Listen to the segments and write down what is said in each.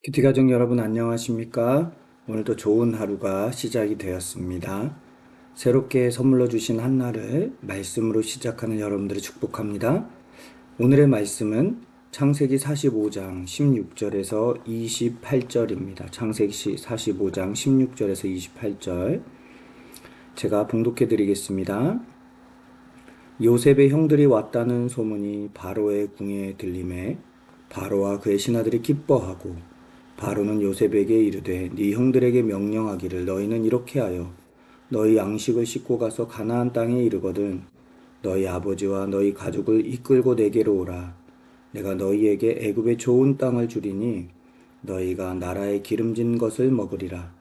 큐티 가족 여러분 안녕하십니까? 오늘도 좋은 하루가 시작이 되었습니다. 새롭게 선물로 주신 한 날을 말씀으로 시작하는 여러분들을 축복합니다. 오늘의 말씀은 창세기 45장 16절에서 28절입니다. 창세기 45장 16절에서 28절 제가 봉독해 드리겠습니다. 요셉의 형들이 왔다는 소문이 바로의 궁에 들림에 바로와 그의 신하들이 기뻐하고 바로는 요셉에게 이르되 네 형들에게 명령하기를 너희는 이렇게 하여 너희 양식을 싣고 가서 가나안 땅에 이르거든 너희 아버지와 너희 가족을 이끌고 내게로 오라. 내가 너희에게 애굽의 좋은 땅을 주리니 너희가 나라의 기름진 것을 먹으리라.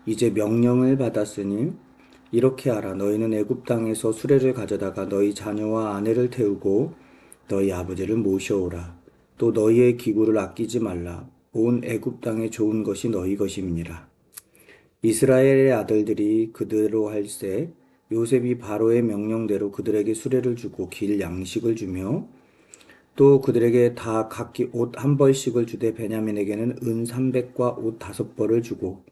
이제 명령을 받았으니 이렇게 하라. 너희는 애굽 땅에서 수레를 가져다가 너희 자녀와 아내를 태우고 너희 아버지를 모셔오라. 또 너희의 기구를 아끼지 말라. 온 애굽 땅에 좋은 것이 너희 것임이니라. 이스라엘의 아들들이 그대로 할세 요셉이 바로의 명령대로 그들에게 수레를 주고 길 양식을 주며 또 그들에게 다 각기 옷 한 벌씩을 주되 베냐민에게는 은 300과 옷 5벌을 주고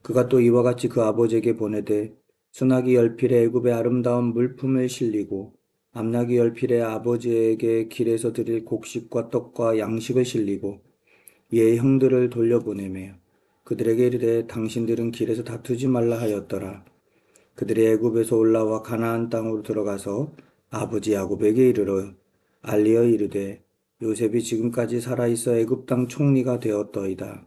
그가 또 이와 같이 그 아버지에게 보내되 수나기 열필에 애굽의 아름다운 물품을 실리고 암나기 열필에 아버지에게 길에서 드릴 곡식과 떡과 양식을 실리고 이에 형들을 돌려보내며 그들에게 이르되 당신들은 길에서 다투지 말라 하였더라. 그들이 애굽에서 올라와 가나안 땅으로 들어가서 아버지 야곱에게 이르러 알리어 이르되 요셉이 지금까지 살아있어 애굽 땅 총리가 되었더이다.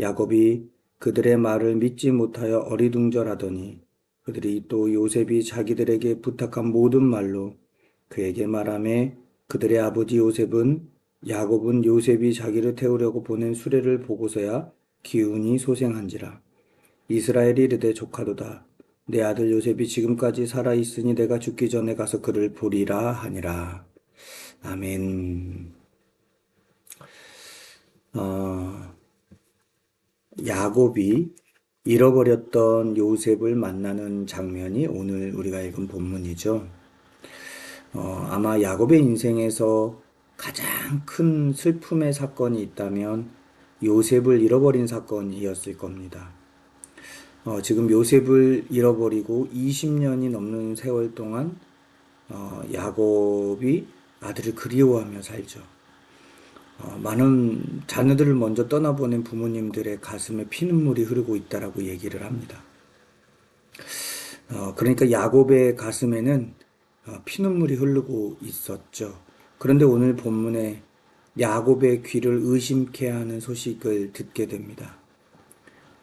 야곱이 그들의 말을 믿지 못하여 어리둥절하더니 그들이 또 요셉이 자기들에게 부탁한 모든 말로 그에게 말하매 그들의 아버지 야곱은 요셉이 자기를 태우려고 보낸 수레를 보고서야 기운이 소생한지라. 이스라엘이 이르되 조카도다. 내 아들 요셉이 지금까지 살아있으니 내가 죽기 전에 가서 그를 보리라 하니라. 아멘. 야곱이 잃어버렸던 요셉을 만나는 장면이 오늘 우리가 읽은 본문이죠. 아마 야곱의 인생에서 가장 큰 슬픔의 사건이 있다면 요셉을 잃어버린 사건이었을 겁니다. 지금 요셉을 잃어버리고 20년이 넘는 세월 동안 야곱이 아들을 그리워하며 살죠. 많은 자녀들을 먼저 떠나보낸 부모님들의 가슴에 피눈물이 흐르고 있다라고 얘기를 합니다. 그러니까 야곱의 가슴에는 피눈물이 흐르고 있었죠. 그런데 오늘 본문에 야곱의 귀를 의심케 하는 소식을 듣게 됩니다.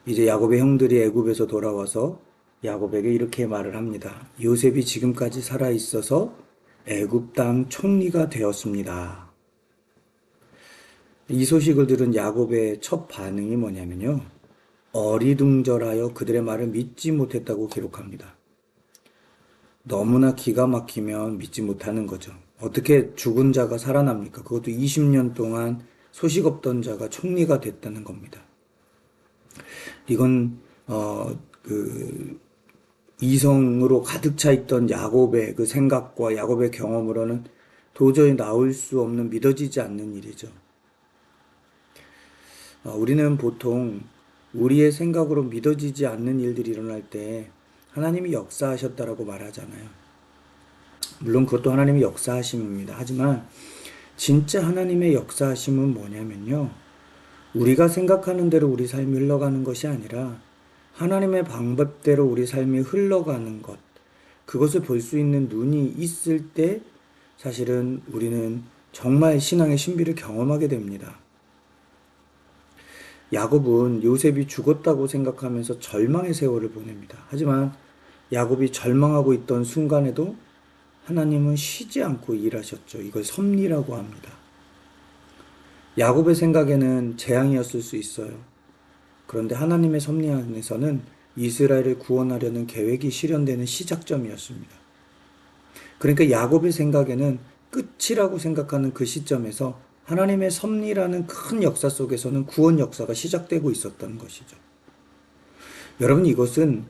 이제 야곱의 형들이 애굽에서 돌아와서 야곱에게 이렇게 말을 합니다. 요셉이 지금까지 살아 있어서 애굽 땅 총리가 되었습니다. 이 소식을 들은 야곱의 첫 반응이 뭐냐면요. 어리둥절하여 그들의 말을 믿지 못했다고 기록합니다. 너무나 기가 막히면 믿지 못하는 거죠. 어떻게 죽은 자가 살아납니까? 그것도 20년 동안 소식 없던 자가 총리가 됐다는 겁니다. 이건 이성으로 가득 차 있던 야곱의 그 생각과 야곱의 경험으로는 도저히 나올 수 없는 믿어지지 않는 일이죠. 우리는 보통 우리의 생각으로 믿어지지 않는 일들이 일어날 때 하나님이 역사하셨다라고 말하잖아요. 물론 그것도 하나님의 역사하심입니다. 하지만 진짜 하나님의 역사하심은 뭐냐면요. 우리가 생각하는 대로 우리 삶이 흘러가는 것이 아니라 하나님의 방법대로 우리 삶이 흘러가는 것, 그것을 볼 수 있는 눈이 있을 때 사실은 우리는 정말 신앙의 신비를 경험하게 됩니다. 야곱은 요셉이 죽었다고 생각하면서 절망의 세월을 보냅니다. 하지만 야곱이 절망하고 있던 순간에도 하나님은 쉬지 않고 일하셨죠. 이걸 섭리라고 합니다. 야곱의 생각에는 재앙이었을 수 있어요. 그런데 하나님의 섭리 안에서는 이스라엘을 구원하려는 계획이 실현되는 시작점이었습니다. 그러니까 야곱의 생각에는 끝이라고 생각하는 그 시점에서 하나님의 섭리라는 큰 역사 속에서는 구원 역사가 시작되고 있었던 것이죠. 여러분, 이것은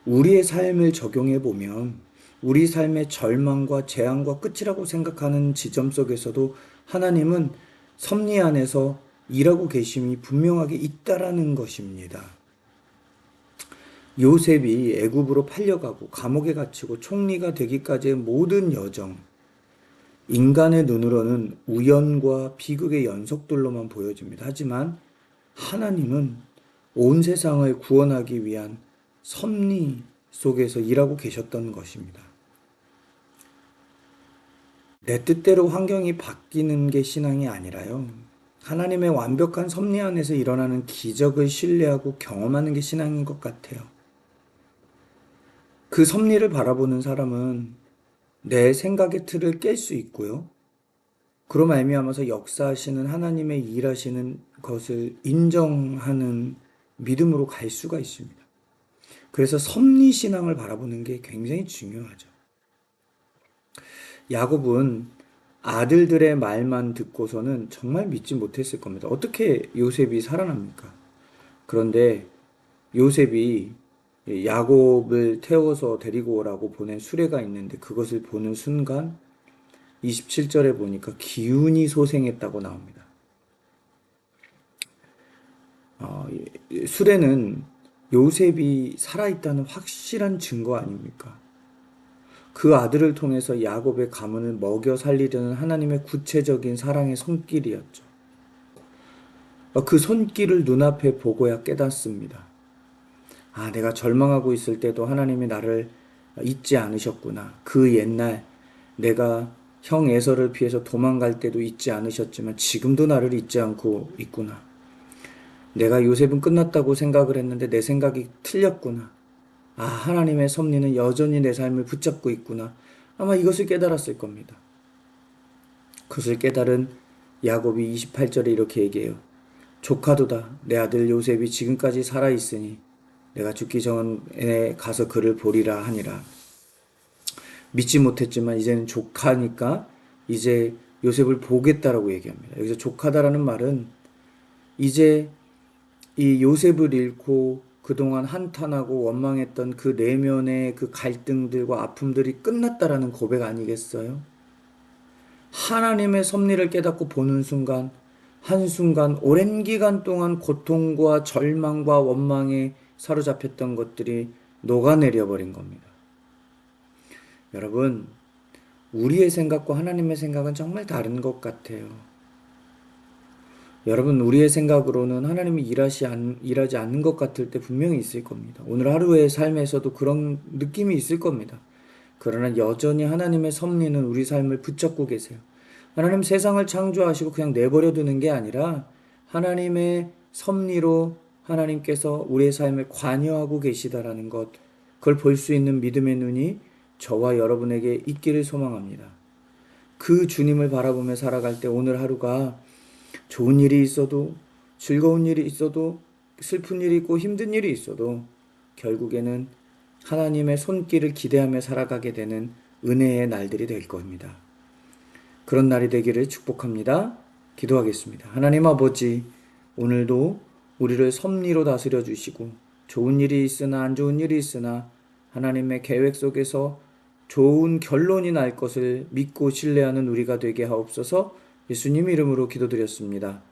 우리의 삶을 적용해 보면 우리 삶의 절망과 재앙과 끝이라고 생각하는 지점 속에서도 하나님은 섭리 안에서 일하고 계심이 분명하게 있다라는 것입니다. 요셉이 애굽으로 팔려가고 감옥에 갇히고 총리가 되기까지의 모든 여정, 인간의 눈으로는 우연과 비극의 연속들로만 보여집니다. 하지만 하나님은 온 세상을 구원하기 위한 섭리 속에서 일하고 계셨던 것입니다. 내 뜻대로 환경이 바뀌는 게 신앙이 아니라요. 하나님의 완벽한 섭리 안에서 일어나는 기적을 신뢰하고 경험하는 게 신앙인 것 같아요. 그 섭리를 바라보는 사람은 내 생각의 틀을 깰 수 있고요. 그로 말미암아서 역사하시는 하나님의 일하시는 것을 인정하는 믿음으로 갈 수가 있습니다. 그래서 섭리 신앙을 바라보는 게 굉장히 중요하죠. 야곱은 아들들의 말만 듣고서는 정말 믿지 못했을 겁니다. 어떻게 요셉이 살아납니까? 그런데 요셉이 야곱을 태워서 데리고 오라고 보낸 수레가 있는데 그것을 보는 순간 27절에 보니까 기운이 소생했다고 나옵니다. 수레는 요셉이 살아있다는 확실한 증거 아닙니까? 그 아들을 통해서 야곱의 가문을 먹여 살리려는 하나님의 구체적인 사랑의 손길이었죠. 그 손길을 눈앞에 보고야 깨닫습니다. 아, 내가 절망하고 있을 때도 하나님이 나를 잊지 않으셨구나. 그 옛날 내가 형 에서를 피해서 도망갈 때도 잊지 않으셨지만 지금도 나를 잊지 않고 있구나. 내가 요셉은 끝났다고 생각을 했는데 내 생각이 틀렸구나. 아, 하나님의 섭리는 여전히 내 삶을 붙잡고 있구나. 아마 이것을 깨달았을 겁니다. 그것을 깨달은 야곱이 28절에 이렇게 얘기해요. 조카도다. 내 아들 요셉이 지금까지 살아있으니 내가 죽기 전에 가서 그를 보리라 하니라. 믿지 못했지만 이제는 조카니까 이제 요셉을 보겠다라고 얘기합니다. 여기서 조카다라는 말은 이제 이 요셉을 잃고 그동안 한탄하고 원망했던 그 내면의 그 갈등들과 아픔들이 끝났다라는 고백 아니겠어요? 하나님의 섭리를 깨닫고 보는 순간, 한순간 오랜 기간 동안 고통과 절망과 원망에 사로잡혔던 것들이 녹아내려 버린 겁니다. 여러분, 우리의 생각과 하나님의 생각은 정말 다른 것 같아요. 여러분, 우리의 생각으로는 하나님이 일하지 않는 것 같을 때 분명히 있을 겁니다. 오늘 하루의 삶에서도 그런 느낌이 있을 겁니다. 그러나 여전히 하나님의 섭리는 우리 삶을 붙잡고 계세요. 하나님 세상을 창조하시고 그냥 내버려 두는 게 아니라 하나님의 섭리로 하나님께서 우리의 삶에 관여하고 계시다라는 것, 그걸 볼 수 있는 믿음의 눈이 저와 여러분에게 있기를 소망합니다. 그 주님을 바라보며 살아갈 때 오늘 하루가 좋은 일이 있어도 즐거운 일이 있어도 슬픈 일이 있고 힘든 일이 있어도 결국에는 하나님의 손길을 기대하며 살아가게 되는 은혜의 날들이 될 겁니다. 그런 날이 되기를 축복합니다. 기도하겠습니다. 하나님 아버지, 오늘도 우리를 섭리로 다스려 주시고 좋은 일이 있으나 안 좋은 일이 있으나 하나님의 계획 속에서 좋은 결론이 날 것을 믿고 신뢰하는 우리가 되게 하옵소서. 예수님 이름으로 기도드렸습니다.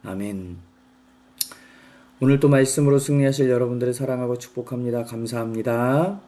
아멘. 오늘 또 말씀으로 승리하실 여러분들을 사랑하고 축복합니다. 감사합니다.